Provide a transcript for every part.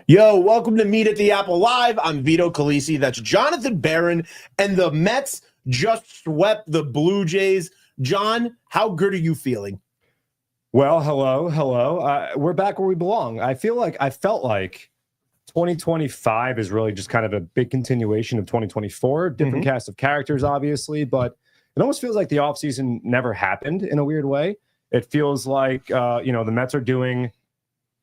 Yo, welcome to Meet at the Apple Live. I'm Vito Calisi. That's Jonathan Barron. And the Mets just swept the Blue Jays. John, how good are you feeling? Well, hello. We're back where we belong. I felt like 2025 is really just kind of a big continuation of 2024. Different cast of characters, obviously, but it almost feels like the offseason never happened in a weird way. It feels like, the Mets are doing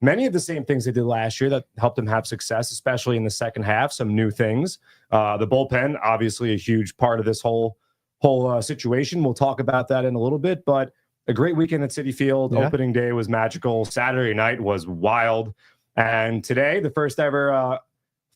many of the same things they did last year that helped them have success, especially in the second half, some new things. The bullpen, obviously a huge part of this whole situation. We'll talk about that in a little bit, but a great weekend at Citi Field. Yeah. Opening day was magical. Saturday night was wild. And today, the first ever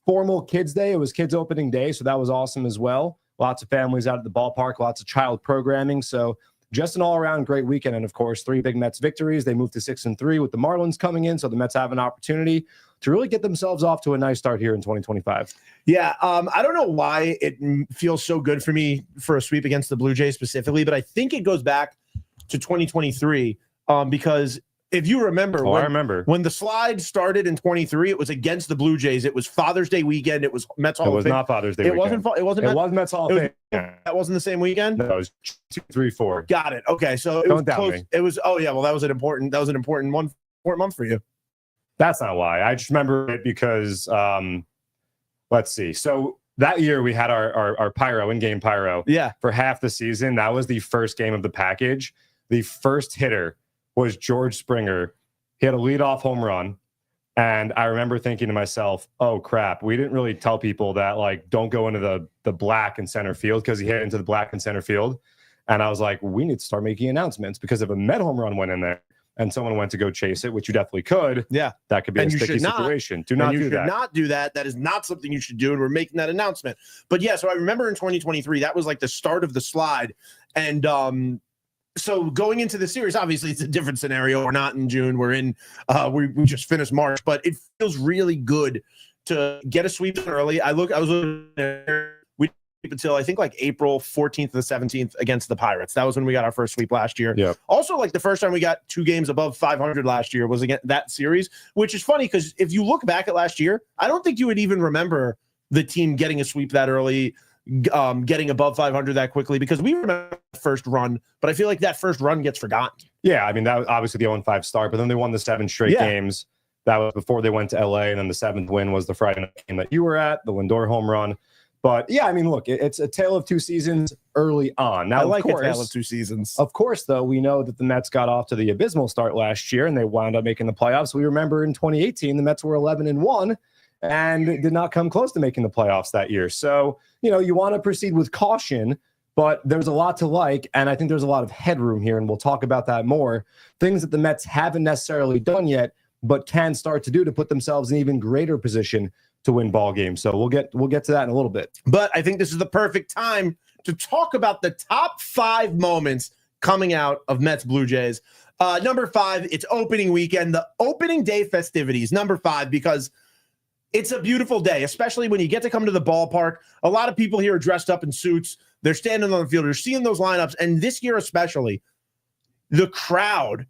formal Kids Day. It was Kids Opening Day, so that was awesome as well. Lots of families out at the ballpark, lots of child programming. So just an all-around great weekend. And, of course, 3 big Mets victories. They moved to 6-3 with the Marlins coming in, so the Mets have an opportunity to really get themselves off to a nice start here in 2025. Yeah, I don't know why it feels so good for me for a sweep against the Blue Jays specifically, but I think it goes back to 2023 because if you remember, when the slide started in 23, it was against the Blue Jays. It was Father's Day weekend. It was Mets Hall of Fame. It was not Father's Day weekend. It wasn't Mets Hall of Fame. That wasn't the same weekend? No, it was 2, 3, 4. Got it. Okay, so it was close. It was, oh yeah, well, that was an important month for you. That's not why. I just remember it because let's see. So that year we had our pyro, in-game pyro. Yeah. For half the season. That was the first game of the package. The first hitter was George Springer. He had a leadoff home run. And I remember thinking to myself, oh, crap, we didn't really tell people that, like, don't go into the black in center field because he hit into the black in center field. And I was like, we need to start making announcements because if a Met home run went in there and someone went to go chase it, which you definitely could, yeah, that could be a sticky situation. Do not do that. You should not do that. That is not something you should do. And we're making that announcement. But yeah, so I remember in 2023, that was like the start of the slide. And so going into the series, obviously it's a different scenario. We're not in June. We're in, we just finished March, but it feels really good to get a sweep early. I was looking until I think like April 14th to the 17th against the Pirates. That was when we got our first sweep last year. Yeah. Also, like the first time we got 2 games above 500 last year was against that series, which is funny because if you look back at last year, I don't think you would even remember the team getting a sweep that early, getting above 500 that quickly, because we remember the first run, but I feel like that first run gets forgotten. Yeah, I mean, that was obviously the 0-5 start, but then they won the 7 straight games. That was before they went to LA, and then the 7th win was the Friday night game that you were at, the Lindor home run. But yeah, I mean, look, it's a tale of 2 seasons early on. Now, I like a tale of 2 seasons. Of course, though, we know that the Mets got off to the abysmal start last year, and they wound up making the playoffs. We remember in 2018, the Mets were 11-1 and did not come close to making the playoffs that year. So, you want to proceed with caution, but there's a lot to like, and I think there's a lot of headroom here, and we'll talk about that more. Things that the Mets haven't necessarily done yet, but can start to do to put themselves in even greater position to win ball games. So we'll get to that in a little bit. But I think this is the perfect time to talk about the top 5 moments coming out of Mets Blue Jays. Number 5, it's opening weekend, the opening day festivities. Number 5, because it's a beautiful day, especially when you get to come to the ballpark. A lot of people here are dressed up in suits. They're standing on the field. You're seeing those lineups. And this year especially, the crowd,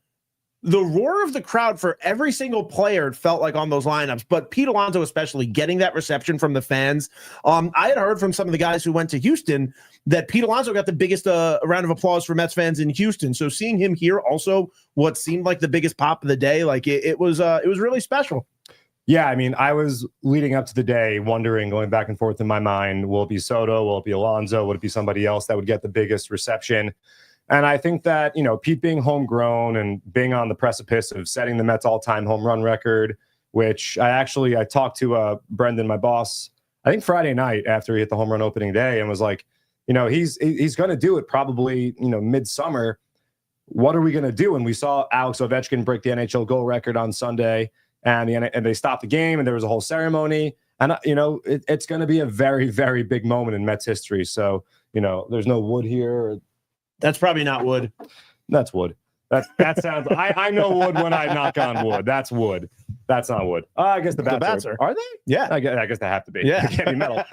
the roar of the crowd for every single player felt like on those lineups, but Pete Alonso especially getting that reception from the fans. I had heard from some of the guys who went to Houston that Pete Alonso got the biggest round of applause for Mets fans in Houston. So seeing him here also what seemed like the biggest pop of the day, like it was really special. Yeah, I mean, I was leading up to the day wondering, going back and forth in my mind, will it be Soto? Will it be Alonso? Would it be somebody else that would get the biggest reception? And I think that, Pete being homegrown and being on the precipice of setting the Mets all-time home run record, which I talked to Brendan, my boss, I think Friday night after he hit the home run opening day, and was like, he's going to do it probably, midsummer. What are we going to do? And we saw Alex Ovechkin break the NHL goal record on Sunday, and they stopped the game, and there was a whole ceremony. And, it's going to be a very, very big moment in Mets history. So, there's no wood here. That's probably not wood. That's wood. That sounds. I know wood when I knock on wood. That's wood. That's not wood. I guess the bats are they? Yeah. I guess they have to be. Yeah. It can't be metal.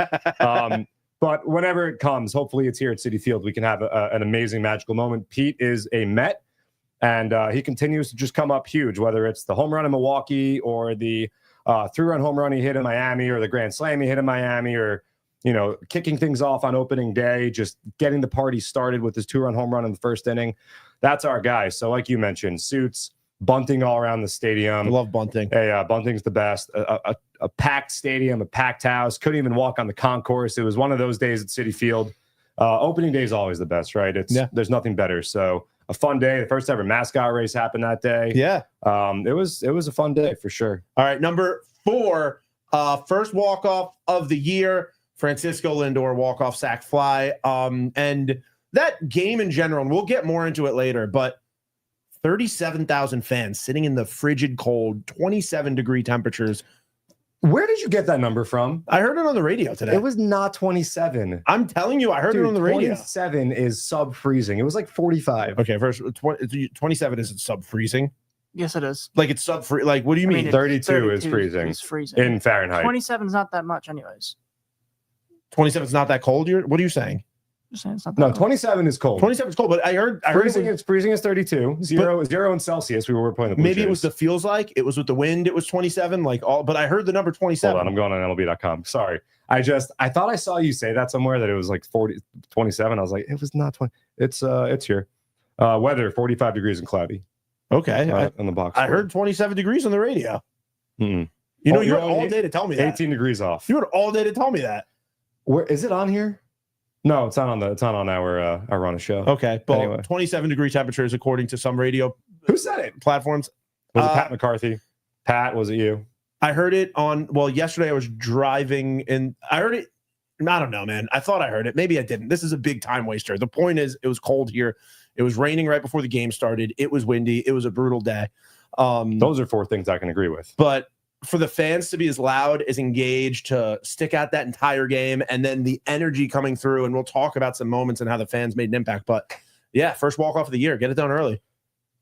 But whenever it comes, hopefully it's here at Citi Field. We can have an amazing, magical moment. Pete is a Met, and he continues to just come up huge, whether it's the home run in Milwaukee or the 3-run home run he hit in Miami, or the grand slam he hit in Miami, or, you know, kicking things off on opening day, just getting the party started with his 2-run home run in the first inning. That's our guy. So like you mentioned, suits, bunting all around the stadium. I love bunting. Hey, bunting's the best. A packed stadium, a packed house. Couldn't even walk on the concourse. It was one of those days at Citi Field. Opening day is always the best, right? There's nothing better. So a fun day. The first ever mascot race happened that day. Yeah. It was a fun day for sure. All right, number 4, first walk-off of the year, Francisco Lindor walk-off sac fly. And that game in general, and we'll get more into it later, but 37,000 fans sitting in the frigid cold, 27-degree temperatures. Where did you get that number from? I heard it on the radio today. It was not 27. I'm telling you, I heard it on the radio. 27 is sub-freezing. It was like 45. Okay, first 27 isn't sub-freezing. Yes, it is. Like it's sub-free. Like, what do you mean? 32 is freezing. Is freezing in Fahrenheit. 27 is not that much, anyways. 27 is not that cold. What are you saying? Just saying it's not that No, cold. 27 is cold. 27 is cold, but I heard freezing is 32. Zero in Celsius. We were playing the Blue maybe Jays. it was the feels like it was with the wind. It was 27. But I heard the number 27. Hold on, I'm going on MLB.com. Sorry, I thought I saw you say that somewhere that it was like 27. I was like, it was not 20. It's here. Weather 45 degrees and cloudy. Okay, on the box. I heard 27 degrees on the radio. Mm-mm. You know, you had all day to tell me that. 18 degrees off. You had all day to tell me that. Where is it on here? No, it's not on our Run show. Okay, but anyway. 27-degree temperatures according to some radio. Who said it? Platforms. Was it Pat McCarthy? Pat, was it you? I heard it yesterday I was driving and I heard it. I don't know, man. I thought I heard it. Maybe I didn't. This is a big time waster. The point is, it was cold here. It was raining right before the game started. It was windy. It was a brutal day. Those are 4 things I can agree with. But for the fans to be as loud, as engaged, to stick out that entire game, and then the energy coming through, and we'll talk about some moments and how the fans made an impact. But yeah, first walk-off of the year. Get it done early.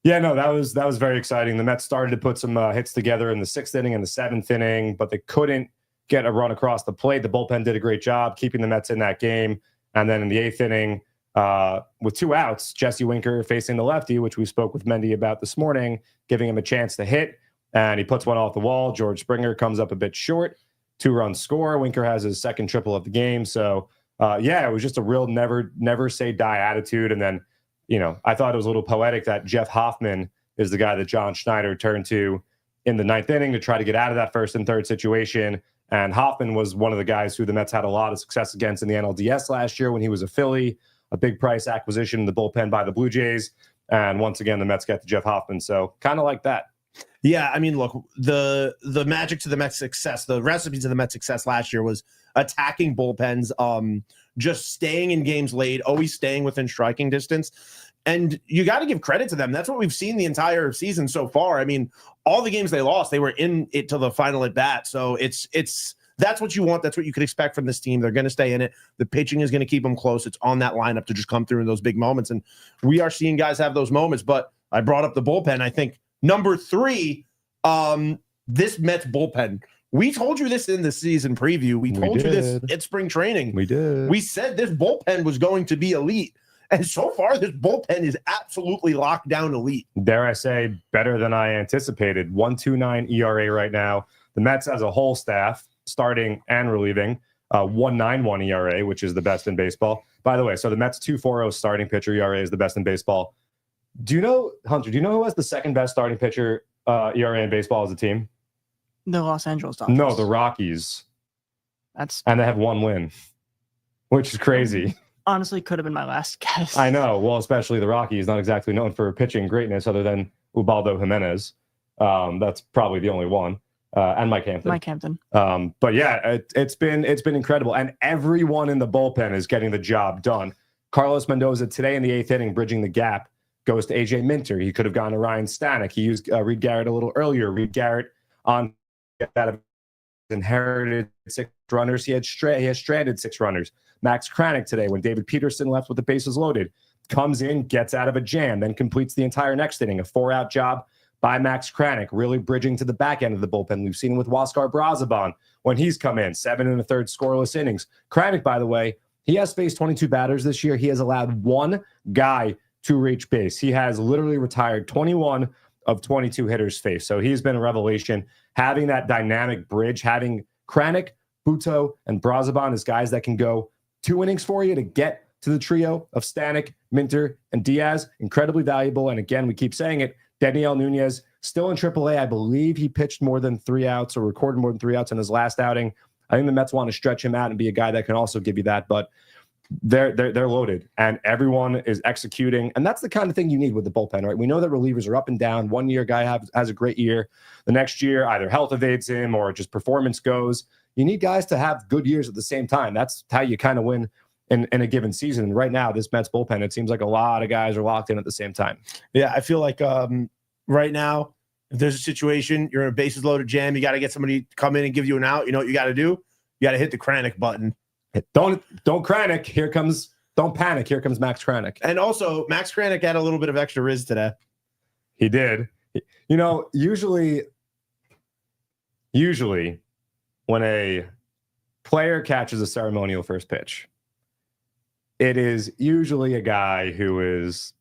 Yeah, no, that was very exciting. The Mets started to put some hits together in the 6th inning and the 7th inning, but they couldn't get a run across the plate. The bullpen did a great job keeping the Mets in that game. And then in the 8th inning, with 2 outs, Jesse Winker facing the lefty, which we spoke with Mendy about this morning, giving him a chance to hit. And he puts one off the wall. George Springer comes up a bit short. 2-run score. Winker has his second triple of the game. So, it was just a real never say die attitude. And then, you know, I thought it was a little poetic that Jeff Hoffman is the guy that John Schneider turned to in the 9th inning to try to get out of that 1st and 3rd situation. And Hoffman was one of the guys who the Mets had a lot of success against in the NLDS last year when he was a Philly, a big price acquisition in the bullpen by the Blue Jays. And once again, the Mets got to Jeff Hoffman. So kind of like that. Yeah, I mean, look, the magic to the Mets' success, the recipe to the Mets' success last year was attacking bullpens, just staying in games late, always staying within striking distance. And you got to give credit to them. That's what we've seen the entire season so far. I mean, all the games they lost, they were in it till the final at bat. So that's what you want. That's what you could expect from this team. They're going to stay in it. The pitching is going to keep them close. It's on that lineup to just come through in those big moments. And we are seeing guys have those moments. But I brought up the bullpen. I think number 3, this Mets bullpen. We told you this in the season preview. We told you this at spring training. We did. We said this bullpen was going to be elite. And so far, this bullpen is absolutely locked down elite. Dare I say, better than I anticipated. 1.29 ERA right now. The Mets as a whole staff, starting and relieving, 1.91 ERA, which is the best in baseball. By the way, so the Mets 2.40 starting pitcher ERA is the best in baseball. Do you know, Hunter, do you know who has the second best starting pitcher ERA in baseball as a team? The Los Angeles Dodgers. No, the Rockies. And they have 1 win, which is crazy. Honestly, could have been my last guess. I know. Well, especially the Rockies, not exactly known for pitching greatness other than Ubaldo Jimenez. That's probably the only one. And Mike Hampton. But yeah, it's been incredible. And everyone in the bullpen is getting the job done. Carlos Mendoza today in the 8th inning, bridging the gap, goes to AJ Minter. He could have gone to Ryan Stanek. He used Reed Garrett a little earlier. Reed Garrett on that inherited 6 runners. He has stranded 6 runners. Max Kranick today, when David Peterson left with the bases loaded, comes in, gets out of a jam, then completes the entire next inning. A 4-out job by Max Kranick, really bridging to the back end of the bullpen. We've seen with Huascar Brazabon when he's come in, 7 1/3 scoreless innings. Kranick, by the way, he has faced 22 batters this year. He has allowed 1 guy to reach base. He has literally retired 21 of 22 hitters faced. So he's been a revelation. Having that dynamic bridge, having Kranick, Buto, and Brazabon as guys that can go 2 innings for you to get to the trio of Stanek, Minter, and Diaz, incredibly valuable. And again, we keep saying it, Daniel Nunez, still in AAA. I believe he pitched more than 3 outs or recorded more than 3 outs in his last outing. I think the Mets want to stretch him out and be a guy that can also give you that. But they're loaded, and everyone is executing. And that's the kind of thing you need with the bullpen, right? We know that relievers are up and down. 1 year guy has a great year. The next year, either health evades him or just performance goes. You need guys to have good years at the same time. That's how you kind of win in a given season. And right now, this Mets bullpen, it seems like a lot of guys are locked in at the same time. Yeah, I feel like right now, if there's a situation, you're in a bases loaded jam, you got to get somebody to come in and give you an out. You know what you got to do? You got to hit the Kranick button. Don't Kranick. Don't panic. Here comes Max Kranick. And also, Max Kranick had a little bit of extra Riz today. He did. You know, usually when a player catches a ceremonial first pitch, it is usually a guy who is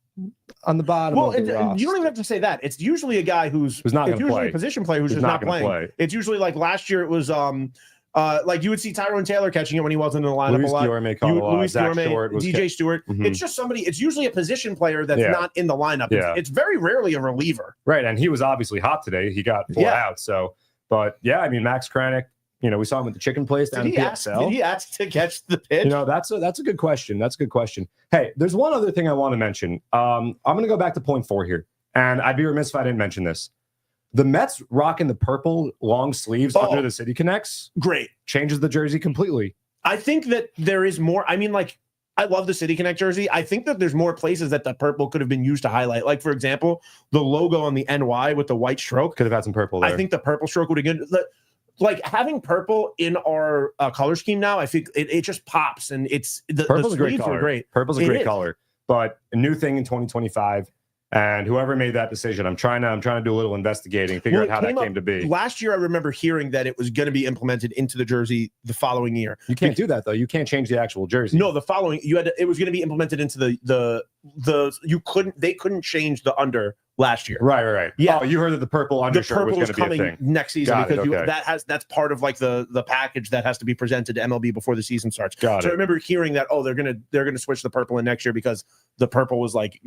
on the bottom of the roster. You don't even have to say that. It's usually a guy who's not going to play. A position player who's just not playing. It's usually like last year it was like you would see Tyrone Taylor catching it when he wasn't in the lineup a lot. Luis Diorme, DJ Stewart. Mm-hmm. It's just somebody. It's usually a position player that's not in the lineup. Yeah. It's very rarely a reliever. Right, and he was obviously hot today. He got 4 outs. So, but yeah, I mean Max Kranick. You know, we saw him at the chicken place down in PXL. Did he ask to catch the pitch? You know, that's a good question. That's a good question. Hey, there's one other thing I want to mention. I'm going to go back to point 4 here, and I'd be remiss if I didn't mention this. The Mets rocking the purple long sleeves under the City Connects. Great. Changes the jersey completely. I think that there is more. I mean, like, I love the City Connect jersey. I think that there's more places that the purple could have been used to highlight. Like, for example, the logo on the NY with the white stroke. Could have had some purple there. I think the purple stroke would have been... Like having purple in our color scheme now, I think it just pops, and it's purple's a great color. Great. Purple's a great color, but a new thing in 2025. And whoever made that decision, I'm trying to do a little investigating, figure out how that came to be. Last year, I remember hearing that it was going to be implemented into the jersey the following year. You can't do that though. You can't change the actual jersey. No, it was going to be implemented into they couldn't change the under last year. Right. Yeah. Oh, you heard that the purple undershirt was going to be a thing next season because that's part of like the package that has to be presented to MLB before the season starts. I remember hearing that they're gonna switch the purple in next year because the purple was like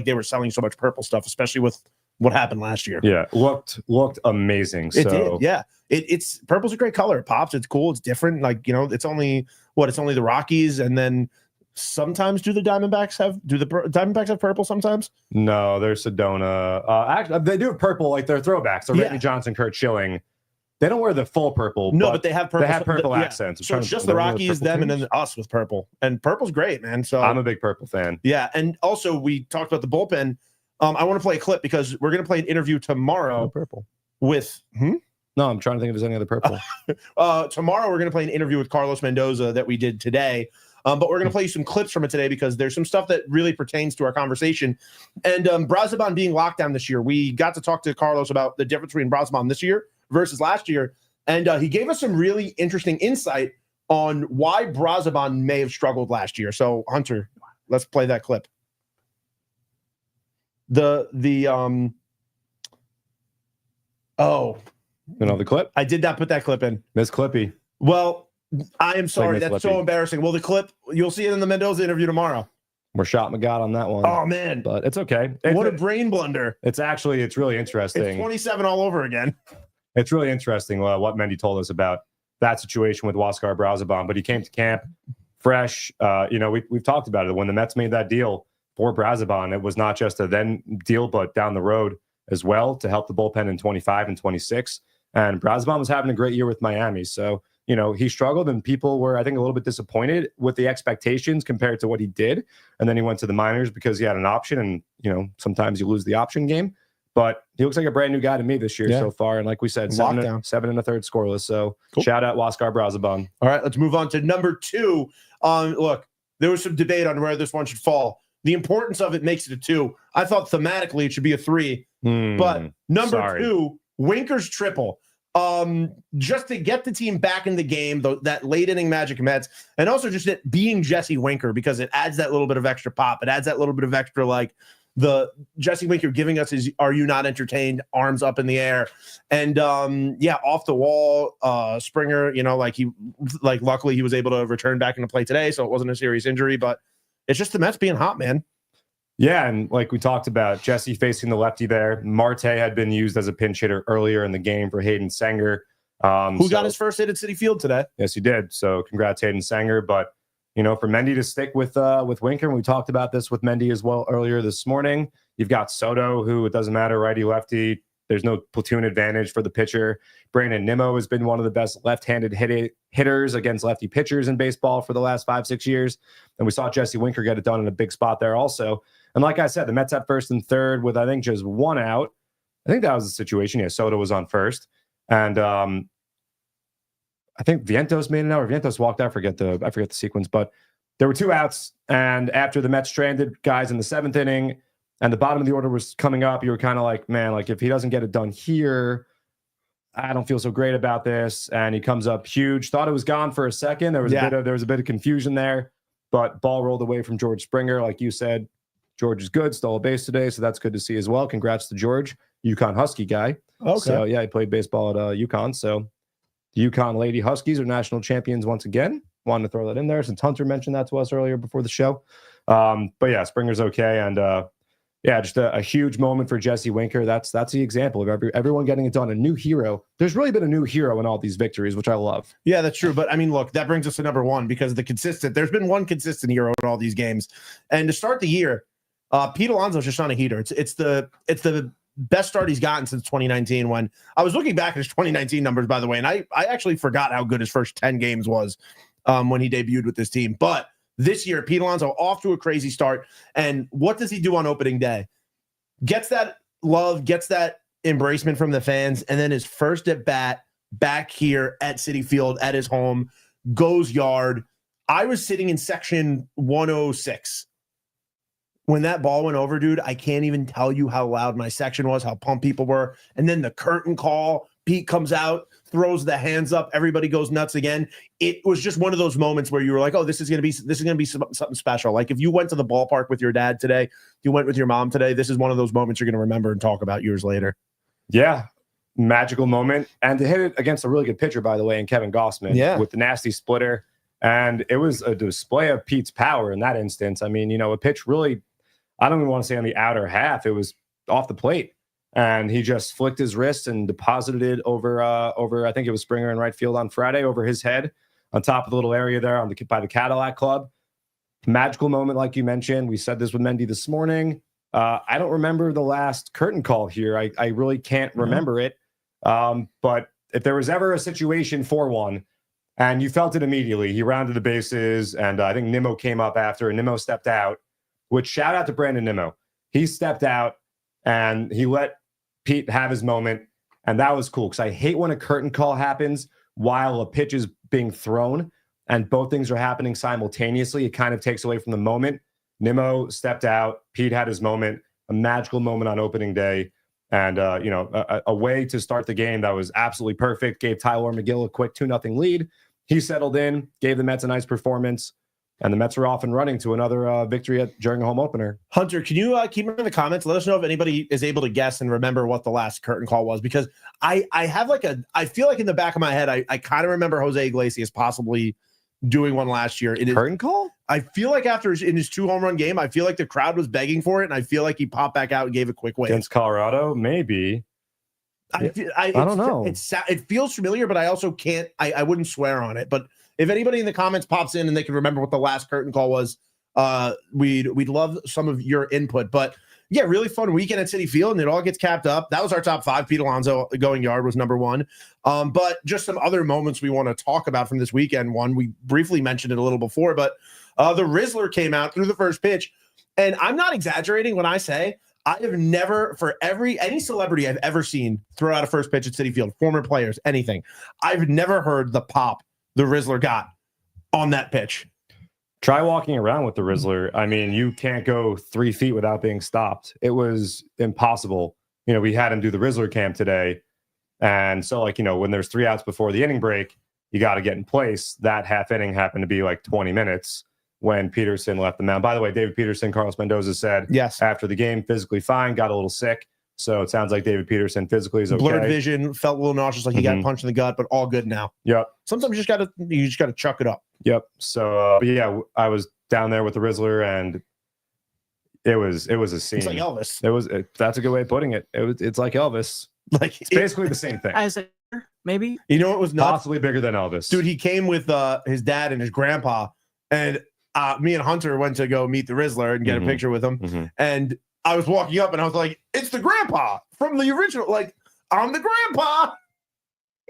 they were selling so much purple stuff, especially with what happened last year. Yeah, looked amazing. It did. Yeah, it's purple's a great color. It pops. It's cool. It's different. Like, you know, it's only the Rockies, and then. Sometimes do the Diamondbacks have purple sometimes? No, there's Sedona. Actually, they do have purple, like their throwbacks. So Randy Johnson, Kurt Schilling. They don't wear the full purple. No, but they have purple. They have purple accents. So it's just the Rockies, them, and then us with purple. And purple's great, man. So I'm a big purple fan. Yeah, and also we talked about the bullpen. I want to play a clip because we're going to play an interview tomorrow. Purple with. No, I'm trying to think if there's any other purple. Tomorrow we're going to play an interview with Carlos Mendoza that we did today. But we're going to play you some clips from it today because there's some stuff that really pertains to our conversation. And Brazabon being locked down this year, we got to talk to Carlos about the difference between Brazabon this year versus last year. And he gave us some really interesting insight on why Brazabon may have struggled last year. So, Hunter, let's play that clip. The clip? I did not put that clip in. Miss Clippy. Well, I am sorry. That's so embarrassing. Well, the clip, you'll see it in the Mendoza interview tomorrow. We're shot McGott on that one. Oh, man. But it's okay. What a brain blunder. It's really interesting. It's 27 all over again. It's really interesting what Mendy told us about that situation with Huáscar Brazabon. But he came to camp fresh. We've talked about it. When the Mets made that deal for Brazabon, it was not just a then deal, but down the road as well to help the bullpen in 25 and 26. And Brazabon was having a great year with Miami. So, you know, he struggled and people were, I think, a little bit disappointed with the expectations compared to what he did. And then he went to the minors because he had an option. And, you know, sometimes you lose the option game. But he looks like a brand new guy to me this year so far. And like we said, 7 1/3 scoreless. So Shout out Huáscar Brazabon. All right, let's move on to number 2. Look, there was some debate on where this one should fall. The importance of it makes it a 2. I thought thematically it should be a 3. But number 2, Winker's triple. Just to get the team back in the game, that late inning magic Mets, and also just it being Jesse Winker because it adds that little bit of extra pop. It adds that little bit of extra, like, the Jesse Winker giving us his "Are you not entertained?" arms up in the air, and off the wall. Springer, luckily he was able to return back into play today, so it wasn't a serious injury. But it's just the Mets being hot, man. Yeah, and like we talked about, Jesse facing the lefty there. Marte had been used as a pinch hitter earlier in the game for Hayden Sanger. Who got his first hit at Citi Field today? Yes, he did. So congrats, Hayden Sanger. But for Mendy to stick with Winker, and we talked about this with Mendy as well earlier this morning. You've got Soto, who it doesn't matter, righty, lefty. There's no platoon advantage for the pitcher. Brandon Nimmo has been one of the best left-handed hitters against lefty pitchers in baseball for the last 5-6 years. And we saw Jesse Winker get it done in a big spot there also. And like I said, the Mets at first and third with, I think, just one out. I think that was the situation. Yeah, Soto was on first. And I think Vientos made an out, or Vientos walked out. I forget the sequence, but there were 2 outs. And after the Mets stranded guys in the 7th inning and the bottom of the order was coming up, you were kind of like, man, like if he doesn't get it done here, I don't feel so great about this. And he comes up huge. Thought it was gone for a second. There was a bit of confusion there, but ball rolled away from George Springer. Like you said, George is good, stole a base today, so that's good to see as well. Congrats to George, UConn Husky guy. Okay. So yeah, he played baseball at UConn. So the UConn Lady Huskies are national champions once again. Wanted to throw that in there since Hunter mentioned that to us earlier before the show. But yeah, Springer's okay, and just a huge moment for Jesse Winker. That's the example of everyone getting it done. A new hero. There's really been a new hero in all these victories, which I love. Yeah, that's true. But I mean, look, that brings us to number one because there's been one consistent hero in all these games, and to start the year. Pete Alonso's just on a heater. It's the best start he's gotten since 2019. When I was looking back at his 2019 numbers, by the way, and I actually forgot how good his first 10 games was when he debuted with this team. But this year, Pete Alonso off to a crazy start. And what does he do on opening day? Gets that love, gets that embracement from the fans, and then his first at bat back here at Citi Field at his home goes yard. I was sitting in section 106. When that ball went over, dude, I can't even tell you how loud my section was, how pumped people were. And then the curtain call, Pete comes out, throws the hands up, everybody goes nuts again. It was just one of those moments where you were like, oh, this is going to be something special. Like if you went to the ballpark with your dad today, you went with your mom today, this is one of those moments you're going to remember and talk about years later. Yeah. Magical moment. And to hit it against a really good pitcher, by the way, in Kevin Gossman with the nasty splitter. And it was a display of Pete's power in that instance. I mean, a pitch really, I don't even want to say on the outer half. It was off the plate, and he just flicked his wrist and deposited it over. I think it was Springer in right field on Friday, over his head, on top of the little area there by the Cadillac Club. Magical moment, like you mentioned. We said this with Mendy this morning. I don't remember the last curtain call here. I really can't remember it. But if there was ever a situation for one, and you felt it immediately, he rounded the bases, and I think Nimmo came up after, and Nimmo stepped out. Which, shout out to Brandon Nimmo. He stepped out and he let Pete have his moment. And that was cool because I hate when a curtain call happens while a pitch is being thrown and both things are happening simultaneously. It kind of takes away from the moment. Nimmo stepped out. Pete had his moment, a magical moment on opening day. And, a way to start the game that was absolutely perfect. Gave Tyler McGill a quick 2-0 lead. He settled in, gave the Mets a nice performance. And the Mets are off and running to another victory during a home opener. Hunter, can you keep them in the comments? Let us know if anybody is able to guess and remember what the last curtain call was, because I feel like in the back of my head, I kind of remember Jose Iglesias possibly doing one last year. Curtain call? I feel like in his 2 home run game, I feel like the crowd was begging for it, and I feel like he popped back out and gave a quick wave. Against Colorado? Maybe. I don't know. It feels familiar, but I also can't. I wouldn't swear on it. But if anybody in the comments pops in and they can remember what the last curtain call was, we'd love some of your input. But yeah, really fun weekend at Citi Field, and it all gets capped up. That was our top 5. Pete Alonso going yard was number 1. But just some other moments we want to talk about from this weekend. One, we briefly mentioned it a little before, but the Rizzler came out through the first pitch, and I'm not exaggerating when I say I have never, for any celebrity I've ever seen throw out a first pitch at Citi Field, former players, anything, I've never heard the pop the Rizzler got on that pitch. Try walking around with the Rizzler. I mean, you can't go 3 feet without being stopped. It was impossible. We had him do the Rizzler camp today. And so, when there's 3 outs before the inning break, you got to get in place. That half inning happened to be like 20 minutes. when Peterson left the mound. By the way, David Peterson, Carlos Mendoza said Yes. after the game, physically fine, got a little sick. So it sounds like David Peterson physically is okay. Blurred vision, felt a little nauseous, like he got punched in the gut, but all good now. Yep. Sometimes you just gotta chuck it up. Yep. So, but yeah, I was down there with the Rizzler, and it was a scene. It's like Elvis. That's a good way of putting it. It's like Elvis. Like It's basically the same thing. As a maybe. You know what was nuts? Possibly bigger than Elvis. Dude, he came with his dad and his grandpa, and me and Hunter went to go meet the Rizzler and get a picture with him. And I was walking up and I was like, it's the grandpa from the original. Like, I'm the grandpa.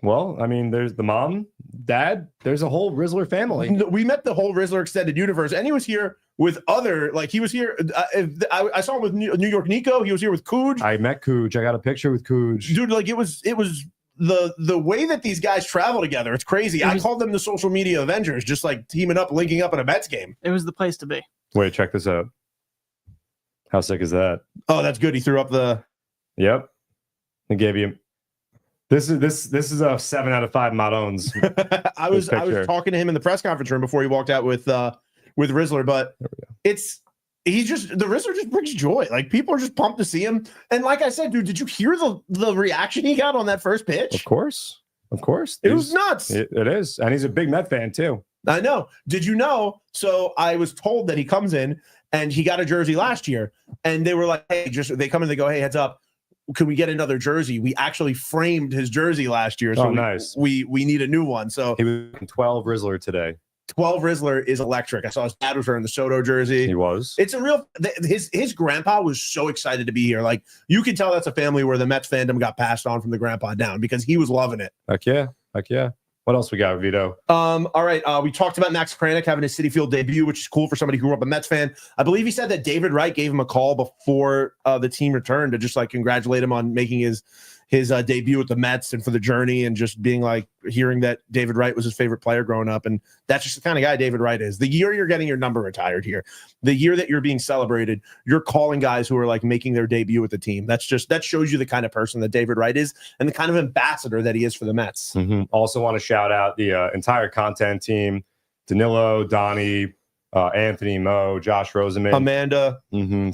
Well, I mean, there's the mom, dad, there's a whole Rizzler family. We met the whole Rizzler extended universe, and he was here with he was here. I saw him with New York Nico. He was here with Cooge. I met Cooge. I got a picture with Cooge. Dude, like it was the way that these guys travel together. It's crazy. I called them the social media Avengers, just like teaming up, linking up in a Mets game. It was the place to be. Wait, check this out. How sick is that? Oh, that's good. He threw up the. Yep. He gave you. This is a 7 out of 5 Maroons. I was talking to him in the press conference room before he walked out with Rizzler, but the Rizzler just brings joy. Like people are just pumped to see him. And like I said, dude, did you hear the reaction he got on that first pitch? Of course. It was nuts. It is. And he's a big Met fan too. I know. Did you know? So I was told that he comes in and he got a jersey last year, and they were like, hey, they come in, they go, hey, heads up. Can we get another jersey? We actually framed his jersey last year. So nice. We need a new one. So he was 12 Rizzler today. 12 Rizzler is electric. I saw his dad was wearing the Soto jersey. He was. It's a real his grandpa was so excited to be here. Like you could tell that's a family where the Mets fandom got passed on from the grandpa down because he was loving it. Heck yeah. What else we got, Vito? All right. We talked about Max Kranick having his Citi Field debut, which is cool for somebody who grew up a Mets fan. I believe he said that David Wright gave him a call before the team returned to just like congratulate him on making his debut with the Mets and for the journey, and just being like hearing that David Wright was his favorite player growing up. And that's just the kind of guy David Wright is. The year you're getting your number retired here, the year that you're being celebrated, you're calling guys who are like making their debut with the team. That shows you the kind of person that David Wright is and the kind of ambassador that he is for the Mets. Also want to shout out the entire content team, Danilo, Donnie, Anthony, Mo, Josh Roseman, Amanda,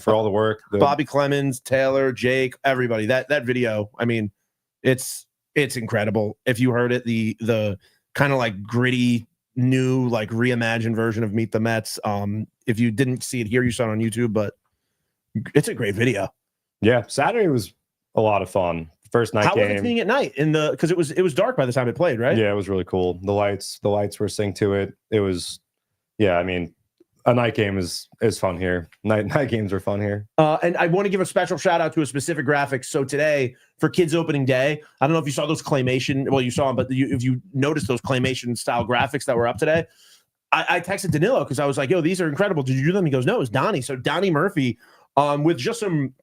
for all the work. Bobby Clemens, Taylor, Jake, everybody. That video, I mean, it's incredible. If you heard it, the kind of like gritty, new, like reimagined version of Meet the Mets. If you didn't see it here, you saw it on YouTube, but it's a great video. Yeah, Saturday was a lot of fun. First night game. How was it being at night because it was dark by the time it played, right? Yeah, it was really cool. The lights were synced to it. It was, yeah, I mean, a night game is fun here. Night games are fun here. And I want to give a special shout out to a specific graphic. So today for Kids Opening Day, I don't know if you saw those claymation. Well, you saw them, but if you noticed those claymation style graphics that were up today, I texted Danilo because I was like, "Yo, these are incredible. Did you do them?" He goes, "No, it was Donnie." So Donnie Murphy, with just some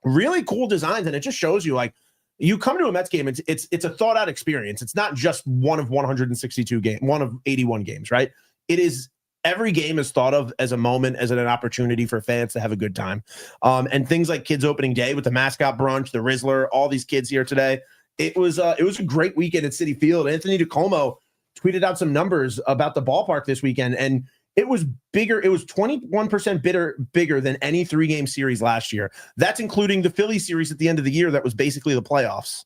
really cool designs, and it just shows you like you come to a Mets game. It's a thought out experience. It's not just one of 162 games, one of 81 games, right? It is. Every game is thought of as a moment, as an opportunity for fans to have a good time. And things like Kids Opening Day with the mascot brunch, the Rizzler, all these kids here today. It was a great weekend at Citi Field. Anthony DiComo tweeted out some numbers about the ballpark this weekend, and it was bigger. It was 21% bigger than any 3-game series last year. That's including the Philly series at the end of the year. That was basically the playoffs.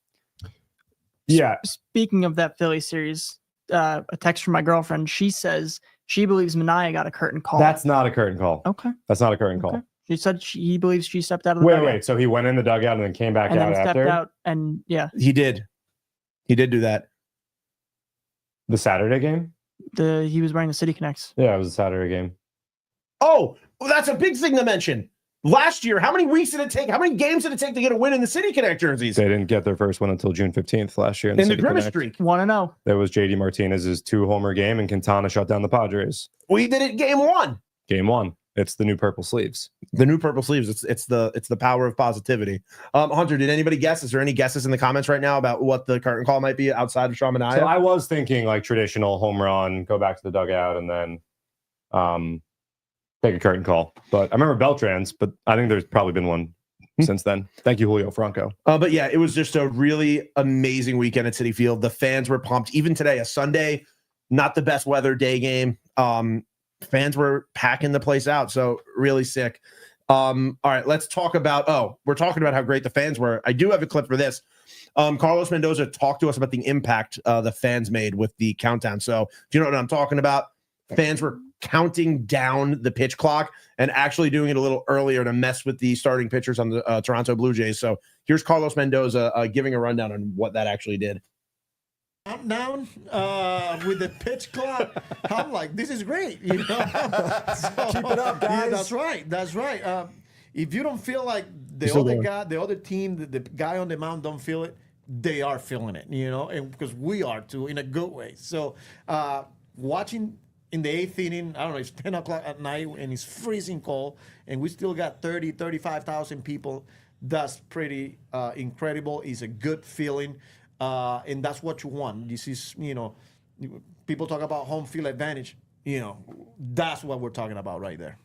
Yeah. Speaking of that Philly series, a text from my girlfriend. She says she believes Minaya got a curtain call. That's not a curtain call. Okay. That's not a curtain call. She said he believes she stepped out of the dugout. Wait. So he went in the dugout and then came back and out then after? Stepped out and yeah. He did do that. The Saturday game? He was wearing the City Connects. Yeah, it was a Saturday game. Oh, well, that's a big thing to mention. Last year, how many weeks did it take? How many games did it take to get a win in the City Connect jerseys? They didn't get their first one until June 15th last year. In the Grimace streak. 1-0. That was JD Martinez's 2-homer game, and Quintana shut down the Padres. We did it game 1. Game 1. It's the new purple sleeves. The new purple sleeves. It's the power of positivity. Hunter, did anybody guess? Is there any guesses in the comments right now about what the curtain call might be outside of Sean Minaya? So I was thinking like traditional home run, go back to the dugout, and then take a curtain call. But I remember Beltran's, but I think there's probably been one since then. Thank you, Julio Franco. But yeah, it was just a really amazing weekend at Citi Field. The fans were pumped. Even today, a Sunday, not the best weather day game. fans were packing the place out. So really sick. All right, let's talk about, we're talking about how great the fans were. I do have a clip for this. Carlos Mendoza talked to us about the impact the fans made with the countdown. So if you know what I'm talking about, fans were counting down the pitch clock and actually doing it a little earlier to mess with the starting pitchers on the Toronto Blue Jays. So here's Carlos Mendoza giving a rundown on what that actually did. Countdown with the pitch clock. I'm like, this is great. You know? So, Keep it up, guys. Yeah, that's right. That's right. If you don't feel like the Still other going. guy, the other team, the guy on the mound don't feel it, they are feeling it, you know, and because we are too, in a good way. So watching in the 8th inning, I don't know, it's 10 o'clock at night and it's freezing cold, and we still got 35,000 people. That's pretty incredible. It's a good feeling. And that's what you want. This is, you know, people talk about home field advantage. You know, that's what we're talking about right there.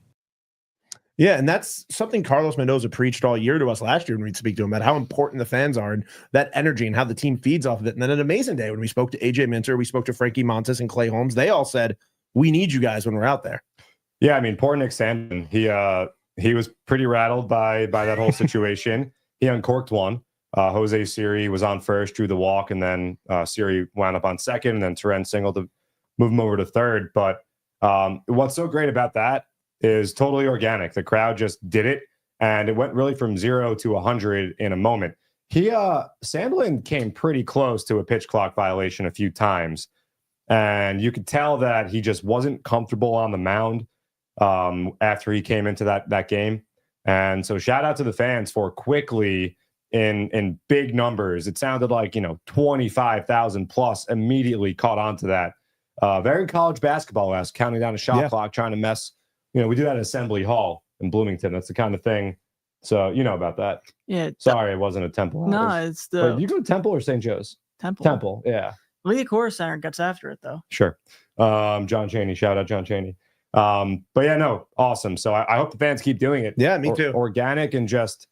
Yeah, and that's something Carlos Mendoza preached all year to us last year when we'd speak to him about how important the fans are and that energy and how the team feeds off of it. And then an amazing day when we spoke to AJ Minter, we spoke to Frankie Montes and Clay Holmes. They all said, we need you guys when we're out there. Yeah, I mean, poor Nick Sandman. He was pretty rattled by that whole situation. He uncorked one. Jose Siri was on first, drew the walk, and then Siri wound up on second, and then Terren singled to move him over to third. But what's so great about that is totally organic. The crowd just did it, and it went really from 0 to 100 in a moment. Sandlin came pretty close to a pitch clock violation a few times, and you could tell that he just wasn't comfortable on the mound after he came into that game. And so shout out to the fans for quickly in big numbers. It sounded like, 25,000 plus immediately caught on to that. Very college basketball-esque, counting down a shot clock, trying to mess. We do that at Assembly Hall in Bloomington. That's the kind of thing. So you know about that. Yeah. Sorry, it wasn't a Temple. No, it's the Wait, you go to Temple or St. Joe's? Temple. Temple, yeah. Lee Core Center gets after it though. Sure. John Chaney, shout out John Chaney. But yeah, no, awesome. So I hope the fans keep doing it. Yeah, me too. Organic and just,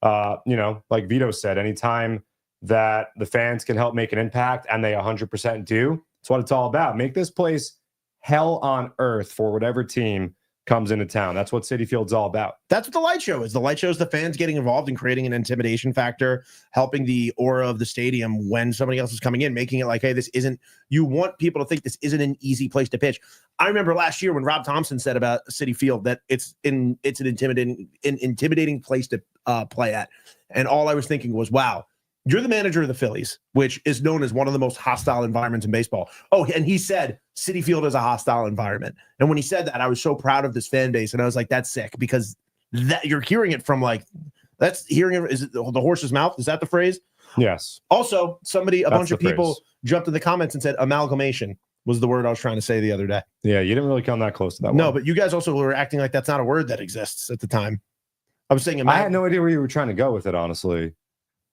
like Vito said, anytime that the fans can help make an impact, and they 100% do, it's what it's all about. Make this place hell on earth for whatever team comes into town. That's what Citi Field's all about. That's what the light show is. The light show is the fans getting involved in creating an intimidation factor, helping the aura of the stadium when somebody else is coming in, making it like, hey, you want people to think this isn't an easy place to pitch. I remember last year when Rob Thompson said about Citi Field that it's an intimidating place to play at. And all I was thinking was, wow, you're the manager of the Phillies, which is known as one of the most hostile environments in baseball. Oh, and he said Citi Field is a hostile environment. And when he said that, I was so proud of this fan base. And I was like, that's sick, because that you're hearing it from is it the horse's mouth? Is that the phrase? Yes. Also, a bunch of people jumped in the comments and said amalgamation was the word I was trying to say the other day. Yeah, you didn't really come that close to that one. No, but you guys also were acting like that's not a word that exists at the time. I was saying I had no idea where you were trying to go with it, honestly.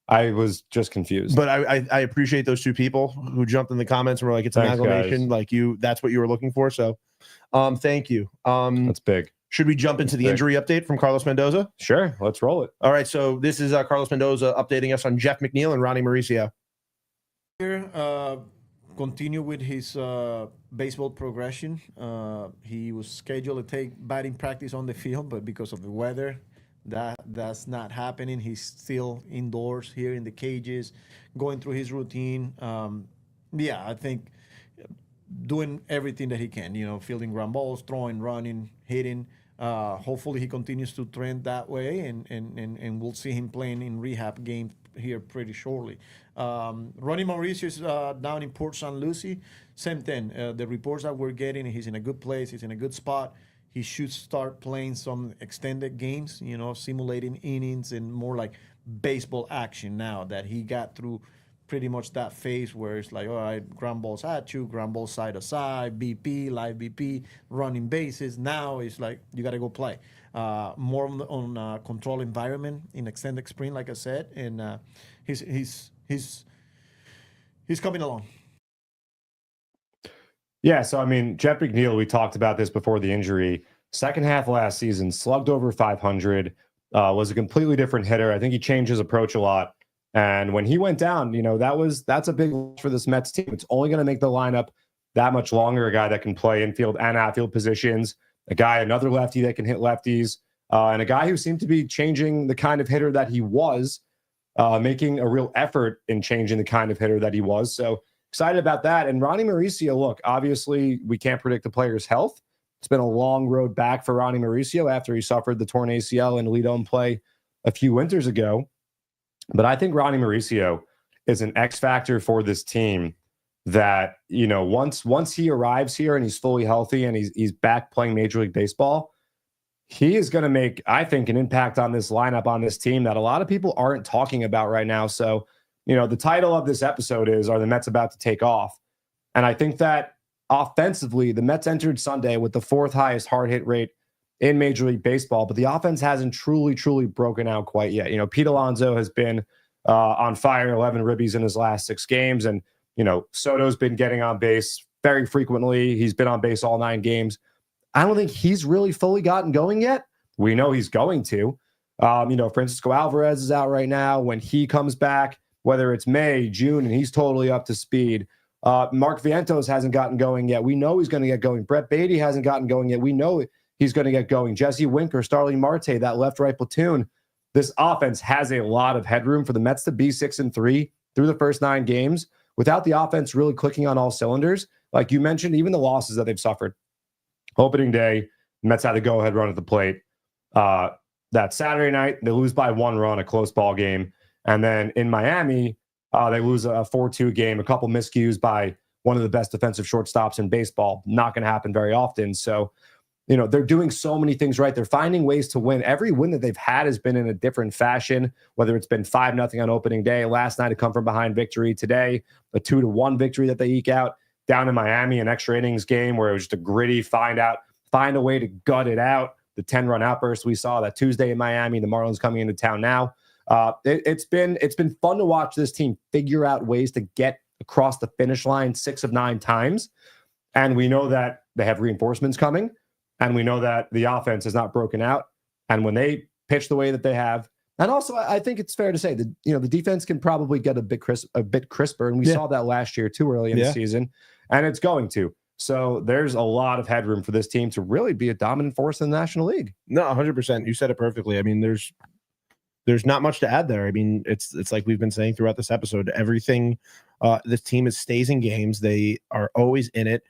I was just confused. But I appreciate those two people who jumped in the comments and were like, it's amalgamation, like that's what you were looking for. So thank you. That's big. Should we jump into the injury update from Carlos Mendoza? Sure, let's roll it. All right, so this is Carlos Mendoza updating us on Jeff McNeil and Ronnie Mauricio. Continue with his baseball progression. He was scheduled to take batting practice on the field, but because of the weather, that's not happening. He's still indoors here in the cages, going through his routine. I think doing everything that he can, fielding ground balls, throwing, running, hitting. Hopefully he continues to trend that way, and we'll see him playing in rehab games here pretty shortly. Ronnie Mauricio is down in Port St. Lucie. Same thing. The reports that we're getting, he's in a good place. He's in a good spot. He should start playing some extended games, simulating innings and more like baseball action now that he got through pretty much that phase where it's like, all right, ground balls at you, ground balls side to side, BP, live BP, running bases. Now it's like you got to go play. More on control environment in extended spring, like I said, and he's coming along. Yeah, so I mean, Jeff McNeil, we talked about this before the injury. Second half last season, slugged over 500, was a completely different hitter. I think he changed his approach a lot. And when he went down, that's a big loss for this Mets team. It's only going to make the lineup that much longer, a guy that can play infield and outfield positions, another lefty that can hit lefties, and a guy who seemed to be changing the kind of hitter that he was, making a real effort in changing the kind of hitter that he was. So excited about that. And Ronnie Mauricio, look, obviously we can't predict the player's health. It's been a long road back for Ronnie Mauricio after he suffered the torn ACL in lead-on play a few winters ago. But I think Ronnie Mauricio is an X factor for this team that, once he arrives here and he's fully healthy and he's back playing Major League Baseball, he is going to make, I think, an impact on this lineup, on this team that a lot of people aren't talking about right now. So, the title of this episode is, Are the Mets About to Take Off? And I think that offensively, the Mets entered Sunday with the 4th highest hard hit rate in Major League Baseball, but the offense hasn't truly broken out quite yet. Pete Alonso has been on fire, 11 ribbies in his last 6 games. And, Soto's been getting on base very frequently. He's been on base all 9 games. I don't think he's really fully gotten going yet. We know he's going to. Francisco Alvarez is out right now. When he comes back, whether it's May, June, and he's totally up to speed. Mark Vientos hasn't gotten going yet. We know he's going to get going. Brett Beatty hasn't gotten going yet. We know he's going to get going. Jesse Winker, Starling Marte, that left-right platoon. This offense has a lot of headroom for the Mets to be 6-3 through the first 9 games without the offense really clicking on all cylinders. Like you mentioned, even the losses that they've suffered. Opening day, Mets had a go-ahead run at the plate. That Saturday night, they lose by 1 run, a close ball game. And then in Miami, they lose a 4-2 game, a couple miscues by one of the best defensive shortstops in baseball. Not going to happen very often. So, they're doing so many things right. They're finding ways to win. Every win that they've had has been in a different fashion, whether it's been 5-0 on opening day, last night a come-from-behind victory, today a 2-1 victory that they eke out, down in Miami, an extra innings game where it was just a gritty find a way to gut it out. The 10-run outburst we saw that Tuesday in Miami, the Marlins coming into town now. It's been fun to watch this team figure out ways to get across the finish line 6 of 9 times. And we know that they have reinforcements coming. And we know that the offense is not broken out. And when they pitch the way that they have, and also I think it's fair to say that, the defense can probably get a bit crisper. And we saw that last year too early in the season. And it's going to. So there's a lot of headroom for this team to really be a dominant force in the National League. No, 100%. You said it perfectly. I mean, there's not much to add there. I mean, it's like we've been saying throughout this episode. Everything, this team stays in games. They are always in it.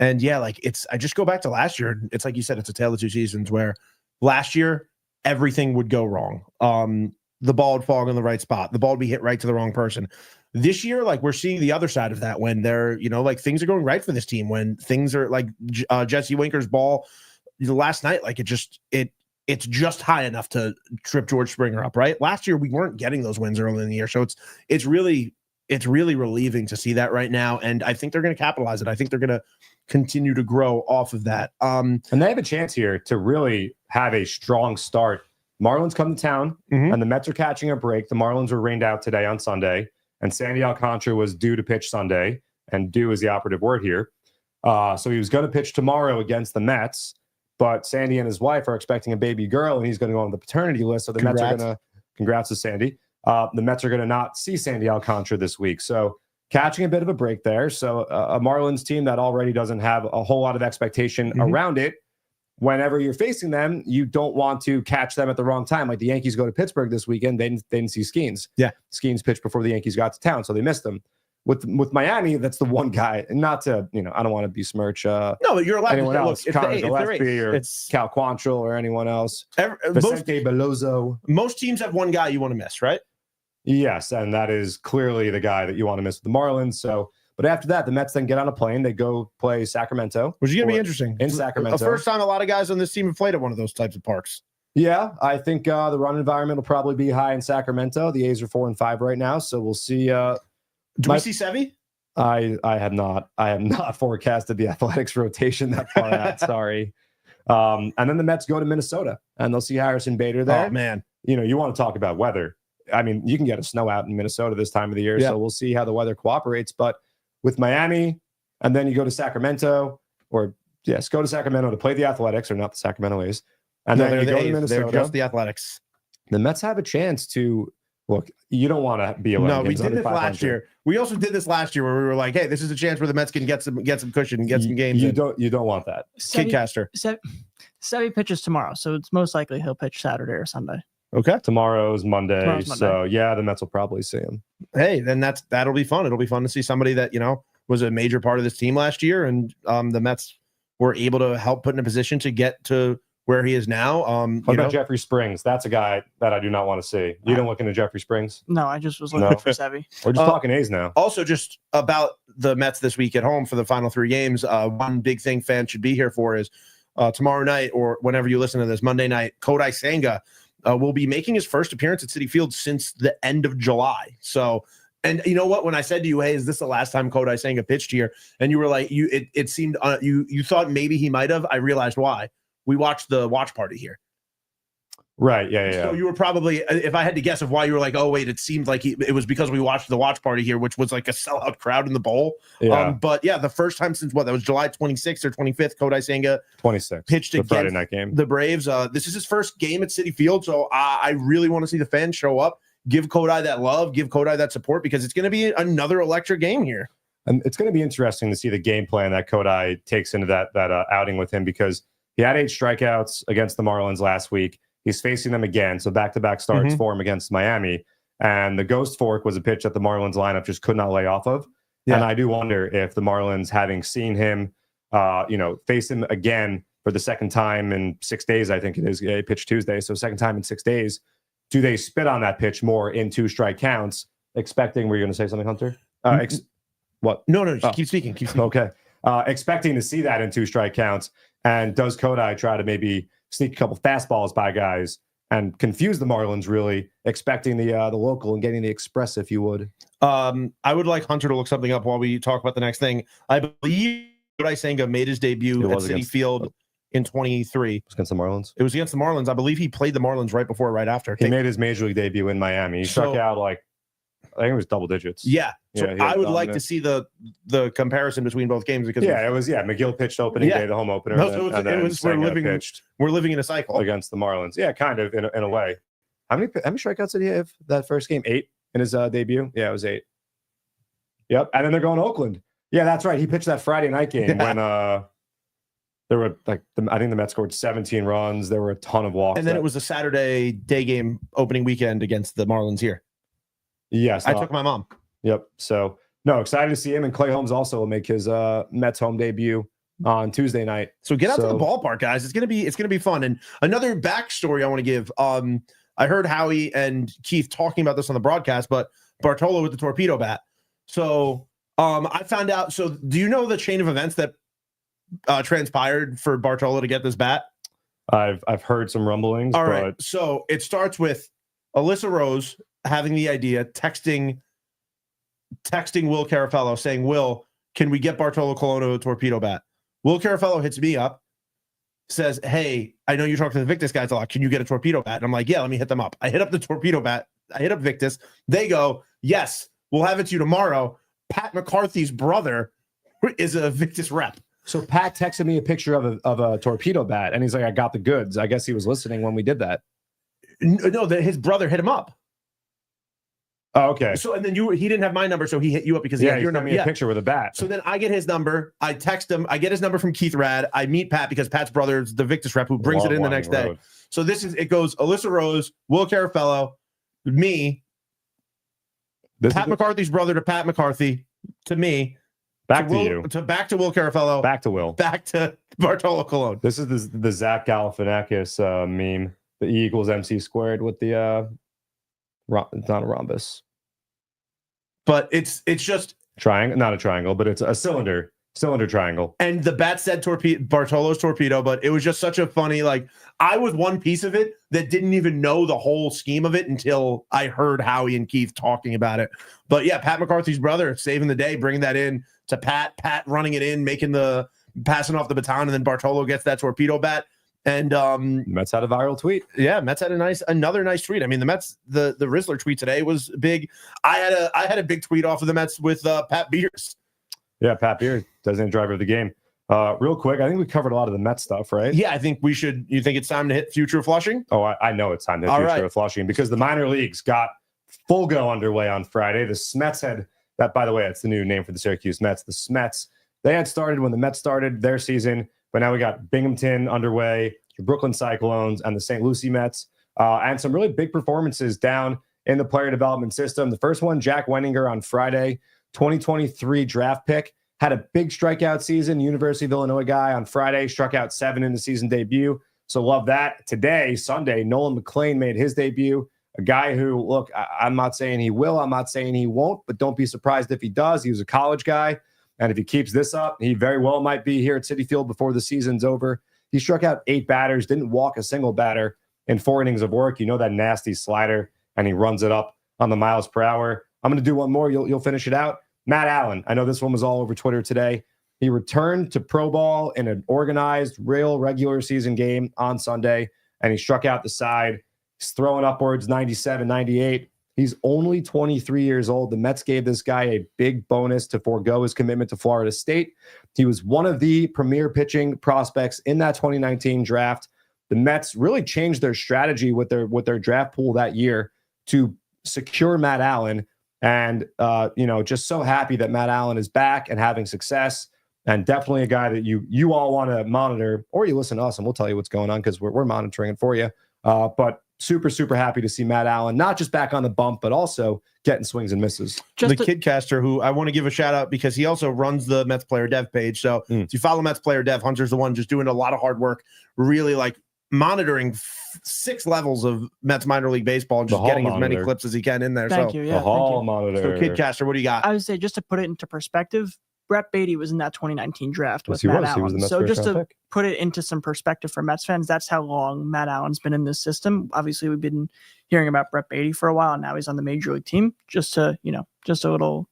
And I just go back to last year. It's like you said, it's a tale of 2 seasons where last year everything would go wrong. The ball would fall in the right spot. The ball would be hit right to the wrong person. This year, we're seeing the other side of that when they're, things are going right for this team, when things are like Jesse Winker's ball last night, it's just high enough to trip George Springer up, right? Last year, we weren't getting those wins early in the year. So it's really relieving to see that right now. And I think they're going to capitalize it. I think they're going to continue to grow off of that. And they have a chance here to really have a strong start. Marlins come to town, and the Mets are catching a break. The Marlins were rained out today on Sunday, and Sandy Alcantara was due to pitch Sunday, and due is the operative word here. So he was going to pitch tomorrow against the Mets, but Sandy and his wife are expecting a baby girl, and he's going to go on the paternity list. So the Mets are going to, congrats to Sandy. The Mets are going to not see Sandy Alcantara this week. So catching a bit of a break there. So a Marlins team that already doesn't have a whole lot of expectation around it. Whenever you're facing them, you don't want to catch them at the wrong time. Like the Yankees go to Pittsburgh this weekend, they didn't see Skeens. Yeah. Skeens pitched before the Yankees got to town, so they missed him. With Miami, that's the one guy, and not to, I don't want to besmirch no, but you're allowed anyone to else, Connor Gillespie or Cal Quantrill or anyone else. Vicente Bellozo. Most teams have one guy you want to miss, right? Yes, and that is clearly the guy that you want to miss with the Marlins. So, but after that, the Mets then get on a plane. They go play Sacramento. Which is going to be interesting. In Sacramento. The first time a lot of guys on this team have played at one of those types of parks. Yeah, I think the run environment will probably be high in Sacramento. The A's are 4-5 right now, so we'll see. Do we see Sevy? I have not forecasted the Athletics rotation that far out. Sorry. And then the Mets go to Minnesota, and they'll see Harrison Bader there. Oh, man. You want to talk about weather. I mean, you can get a snow out in Minnesota this time of the year, so we'll see how the weather cooperates. But with Miami, and then you go to Sacramento, go to Sacramento to play the Athletics, or not the Sacramento A's. And then you go to Minnesota. They're just the Athletics. The Mets have a chance to Look, you don't want to be 11 No, we games did under this last 500. year. We also did this last year where we were like, hey, this is a chance where the Mets can get some cushion and get some games You in. don't want that. Kidcaster. Sevy pitches tomorrow, so it's most likely he'll pitch Saturday or Sunday. Okay. Tomorrow's Monday. Tomorrow's Monday. So yeah, the Mets will probably see him. Hey, then that'll be fun. It'll be fun to see somebody that, was a major part of this team last year, and the Mets were able to help put in a position to get to where he is now. What about Jeffrey Springs? That's a guy that I do not want to see. You don't look into Jeffrey Springs? No, I just was looking for Sevy. We're just talking A's now. Also, just about the Mets this week at home for the final 3 games, one big thing fans should be here for is tomorrow night, or whenever you listen to this, Monday night, Kodai Senga will be making his first appearance at Citi Field since the end of July. So, and you know what? When I said to you, hey, is this the last time Kodai Senga pitched here? And you were like, it seemed, you thought maybe he might have. I realized why. We watched the watch party here. Right. Yeah. So you were probably, if I had to guess of why you were like, oh, wait, it seemed like it was because we watched the watch party here, which was like a sellout crowd in the bowl. Yeah. But yeah, the first time since that was July 26th or 25th, Kodai Senga 26 pitched the against Friday night game. The Braves. This is his first game at Citi Field. So I really want to see the fans show up, give Kodai that love, give Kodai that support, because it's going to be another electric game here. And it's going to be interesting to see the game plan that Kodai takes into that outing with him, because he had 8 strikeouts against the Marlins last week. He's facing them again. So back-to-back starts for him against Miami. And the ghost fork was a pitch that the Marlins lineup just could not lay off of. Yeah. And I do wonder if the Marlins, having seen him, face him again for the second time in 6 days, I think it is, pitch Tuesday. So second time in 6 days, do they spit on that pitch more in 2 strike counts, expecting, were you going to say something, Hunter? What? No, keep speaking. Okay. Expecting to see that in 2 strike counts. And does Kodai try to maybe sneak a couple fastballs by guys and confuse the Marlins, really, expecting the local and getting the express, if you would? I would like Hunter to look something up while we talk about the next thing. I believe Kodai Senga made his debut at Citi Field in 23. It was against the Marlins? It was against the Marlins. I believe he played the Marlins right before or right after. He made his major league debut in Miami. He struck out I think it was double digits. Yeah. So I would like to see the comparison between both games, because McGill pitched opening day, the home opener. No, we're living in a cycle against the Marlins. Yeah, kind of in a way. How many strikeouts did he have that first game? 8 in his debut. Yeah, it was 8. Yep. And then they're going to Oakland. Yeah, that's right. He pitched that Friday night game when there were I think the Mets scored 17 runs. There were a ton of walks. And then it was a Saturday day game opening weekend against the Marlins here. Yes. I took my mom. Yep. So, no, excited to see him. And Clay Holmes also will make his Mets home debut on Tuesday night. So get out to the ballpark, guys. It's gonna be fun. And another backstory I want to give. I heard Howie and Keith talking about this on the broadcast, but Bartolo with the torpedo bat. So I found out. So do you know the chain of events that transpired for Bartolo to get this bat? I've heard some rumblings. All right. So it starts with Alyssa Rose having the idea, texting Will Carafello saying, Will, can we get Bartolo Colon a torpedo bat? Will Carafello hits me up, says, hey, I know you talk to the Victus guys a lot. Can you get a torpedo bat? And I'm like, yeah, let me hit them up. I hit up the torpedo bat. I hit up Victus. They go, yes, we'll have it to you tomorrow. Pat McCarthy's brother is a Victus rep. So Pat texted me a picture of a torpedo bat, and he's like, I got the goods. I guess he was listening when we did that. No, his brother hit him up. Oh, okay. So and then he didn't have my number, so he hit you up because he had your number. Me a picture with a bat. So then I get his number. I text him. I get his number from Keith Rad. I meet Pat because Pat's brother is the Victus rep who brings it in the next day. So it goes Alyssa Rose, Will Carafello, me, Pat McCarthy's brother to Pat McCarthy, to me, back to you, back to Will Carafello, back to Will, back to Bartolo Colon. This is the Zach Galifianakis meme. The E equals MC squared with the it's not a rhombus. But it's just triangle, not a triangle, but it's a cylinder triangle. And the bat said Bartolo's torpedo, but it was just such a funny, I was one piece of it that didn't even know the whole scheme of it until I heard Howie and Keith talking about it. But yeah, Pat McCarthy's brother saving the day, bringing that in to Pat running it in, passing off the baton, and then Bartolo gets that torpedo bat. And Mets had a viral tweet. Yeah, Mets had another nice tweet. I mean, the Mets, the Rizzler tweet today was big. I had a big tweet off of the Mets with Pat Beers. Yeah, Pat Beers, designated driver of the game. Real quick, I think we covered a lot of the Mets stuff, right? Yeah, I think we should. You think it's time to hit Future of Flushing? Oh, I know it's time to hit Future of Flushing, because the minor leagues got full go underway on Friday. The Smets had that, by the way, that's the new name for the Syracuse Mets. The Smets, they had started when the Mets started their season, but now we got Binghamton underway, the Brooklyn Cyclones, and the St. Lucie Mets, and some really big performances down in the player development system. The first one, Jack Wenninger on Friday, 2023 draft pick, had a big strikeout season. University of Illinois guy on Friday, struck out 7 in the season debut. So love that. Today, Sunday, Nolan McLean made his debut. A guy who, look, I'm not saying he will, I'm not saying he won't, but don't be surprised if he does. He was a college guy, and if he keeps this up, he very well might be here at Citi Field before the season's over. He struck out 8 batters, didn't walk a single batter in 4 innings of work. You know that nasty slider, and he runs it up on the miles per hour. I'm going to do one more. You'll finish it out. Matt Allen. I know this one was all over Twitter today. He returned to pro ball in an organized, real regular season game on Sunday, and he struck out the side. He's throwing upwards 97, 98. He's only 23 years old. The Mets gave this guy a big bonus to forego his commitment to Florida State. He was one of the premier pitching prospects in that 2019 draft. The Mets really changed their strategy with their draft pool that year to secure Matt Allen. And, just so happy that Matt Allen is back and having success, and definitely a guy that you all want to monitor, or you listen to us and we'll tell you what's going on because we're monitoring it for you. But super, super happy to see Matt Allen, not just back on the bump, but also getting swings and misses. The Kidcaster, who I want to give a shout out because he also runs the Mets player dev page. So if you follow Mets player dev, Hunter's the one just doing a lot of hard work, really like monitoring 6 levels of Mets minor league baseball and just getting as many clips as he can in there. Thank you. Yeah, the Hall thank you. monitor. So Kidcaster, what do you got? I would say, just to put it into perspective, Brett Beatty was in that 2019 draft with Yes, Matt he was. He was Allen. the Mets So first just to round pick. put it into some perspective for Mets fans, that's how long Matt Allen's been in this system. Obviously, we've been hearing about Brett Beatty for a while, and now he's on the major league team. Just so it'll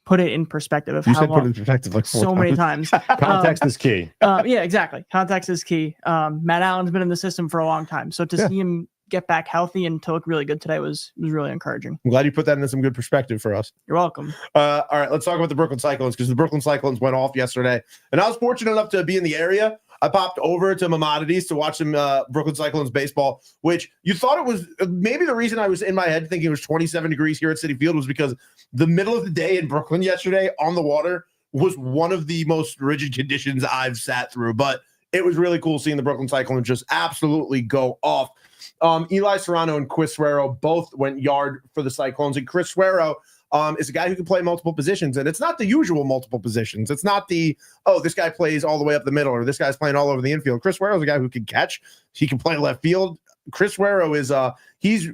put it in perspective of You how said long. put it in perspective like 4 So many times. times. Context is key. Yeah, exactly. Context is key. Matt Allen's been in the system for a long time. So to see him get back healthy and to look really good today was really encouraging. I'm glad you put that into some good perspective for us. You're welcome. All right, let's talk about the Brooklyn Cyclones because the Brooklyn Cyclones went off yesterday. And I was fortunate enough to be in the area. I popped over to Maimonides to watch some Brooklyn Cyclones baseball, which you thought it was maybe the reason I was in my head thinking it was 27 degrees here at Citi Field was because the middle of the day in Brooklyn yesterday on the water was one of the most rigid conditions I've sat through. But it was really cool seeing the Brooklyn Cyclones just absolutely go off. Eli Serrano and Chris Suero both went yard for the Cyclones, and Chris Suero is a guy who can play multiple positions, and it's not the usual multiple positions. It's not this guy plays all the way up the middle, or this guy's playing all over the infield. Chris Suero is a guy who can catch. He can play left field. Chris Suero is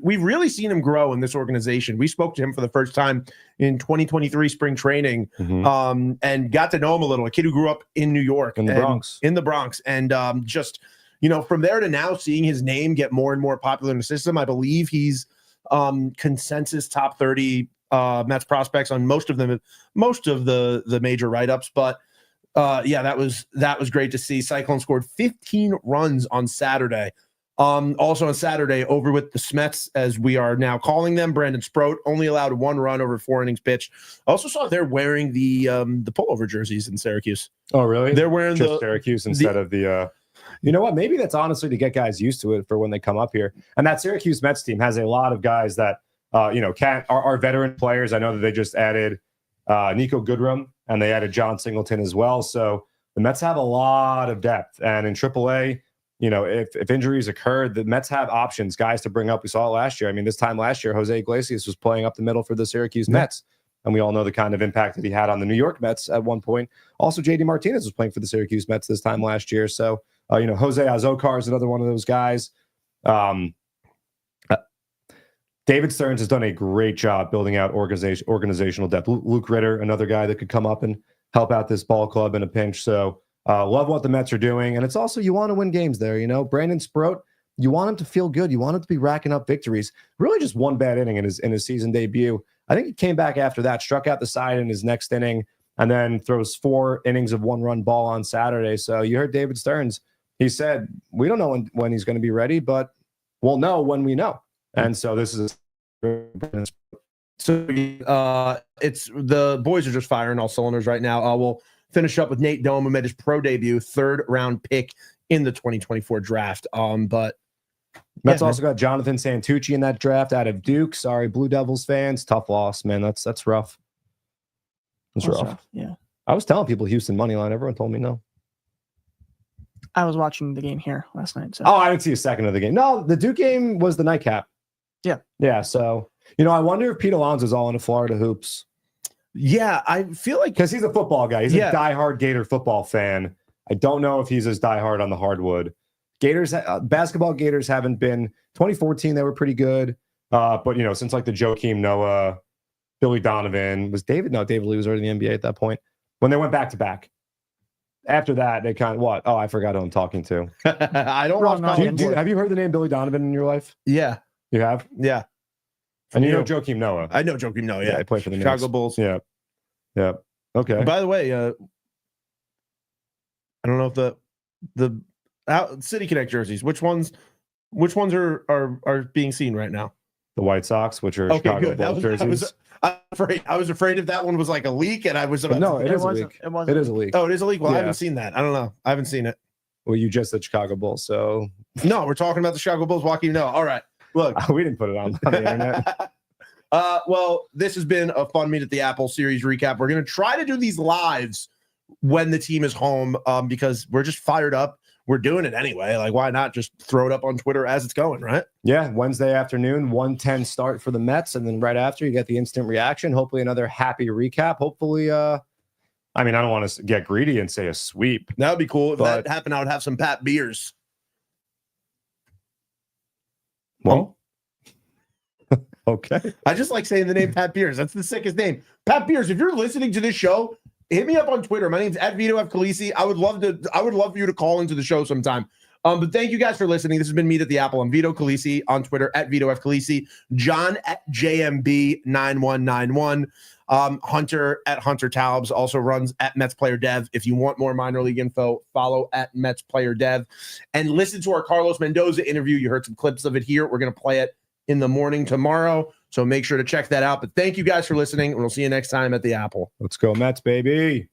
we've really seen him grow in this organization. We spoke to him for the first time in 2023 spring training, and got to know him a little. A kid who grew up in New York, In the Bronx, and from there to now, seeing his name get more and more popular in the system. I believe he's consensus top 30 Mets prospects on most of the major write-ups. But that was great to see. Cyclone scored 15 runs on Saturday. Also on Saturday, over with the Smets, as we are now calling them, Brandon Sproat only allowed 1 run over 4 innings pitched. I also saw they're wearing the pullover jerseys in Syracuse. Oh, really? They're wearing just Syracuse instead of the. You know what? Maybe that's honestly to get guys used to it for when they come up here. And that Syracuse Mets team has a lot of guys that are veteran players. I know that they just added Nico Goodrum and they added John Singleton as well. So the Mets have a lot of depth. And in AAA, if injuries occurred, the Mets have options, guys to bring up. We saw it last year. I mean, this time last year, Jose Iglesias was playing up the middle for the Syracuse Mets. And we all know the kind of impact that he had on the New York Mets at one point. Also, JD Martinez was playing for the Syracuse Mets this time last year. So, Jose Azokar is another one of those guys. David Stearns has done a great job building out organizational depth. Luke Ritter, another guy that could come up and help out this ball club in a pinch. So love what the Mets are doing. And it's also, you want to win games there. Brandon Sproat, you want him to feel good. You want him to be racking up victories. Really just one bad inning in his season debut. I think he came back after that, struck out the side in his next inning, and then throws 4 innings of 1-run ball on Saturday. So you heard David Stearns. He said, we don't know when he's going to be ready, but we'll know when we know. And so this is it's the boys are just firing all cylinders right now. We'll finish up with Nate Dome, who made his pro debut, 3rd round pick in the 2024 draft. But Mets also got Jonathan Santucci in that draft out of Duke. Sorry, Blue Devils fans. Tough loss, man. That's rough. That's rough. Yeah. I was telling people Houston money line. Everyone told me no. I was watching the game here last night. So. Oh, I didn't see a second of the game. No, the Duke game was the nightcap. Yeah. Yeah. So, I wonder if Pete Alonso's all into Florida hoops. Yeah, I feel like because he's a football guy. He's a diehard Gator football fan. I don't know if he's as diehard on the hardwood. Gators, basketball Gators haven't been. 2014 they were pretty good, but since like the Joakim Noah, Billy Donovan was David. No, David Lee was already in the NBA at that point when they went back to back. After that, they kind of what? Oh, I forgot who I'm talking to. I don't watch. Have you heard the name Billy Donovan in your life? Yeah, you have. Yeah. And you know Joakim Noah. I know Joakim Noah. Yeah, I play for the Chicago Knicks. Bulls. Yeah. Okay. By the way, I don't know if the City Connect jerseys. Which ones are being seen right now? The White Sox, which are Chicago Bulls jerseys. I was afraid if that one was like a leak, and I was about no, it is a leak. It is a leak. Oh, it is a leak. Well, I haven't seen that. I don't know. I haven't seen it. Well, you just said Chicago Bulls, so no, we're talking about the Chicago Bulls. Joakim Noah. All right. Look, we didn't put it on the internet. Well, this has been a fun Meet at the Apple series recap. We're going to try to do these lives when the team is home because we're just fired up. We're doing it anyway. Like, why not just throw it up on Twitter as it's going, right? Yeah, Wednesday afternoon, 1:10 start for the Mets, and then right after you get the instant reaction. Hopefully another happy recap. Hopefully, I don't want to get greedy and say a sweep. That would be cool. If that happened, I would have some Pat beers. Well, okay. I just like saying the name Pat Beers. That's the sickest name. Pat Beers, if you're listening to this show, hit me up on Twitter. My name's @VitoFKalisi. I would love for you to call into the show sometime. But thank you guys for listening. This has been Meet at the Apple. I'm Vito Kalisi on Twitter @VitoFKalisi. John @JMB9191. Hunter @Hunter Talbs also runs @MetsPlayerDev. If you want more minor league info, follow @MetsPlayerDev. And listen to our Carlos Mendoza interview. You heard some clips of it here. We're going to play it in the morning tomorrow. So make sure to check that out. But thank you guys for listening, and we'll see you next time at the Apple. Let's go Mets, baby.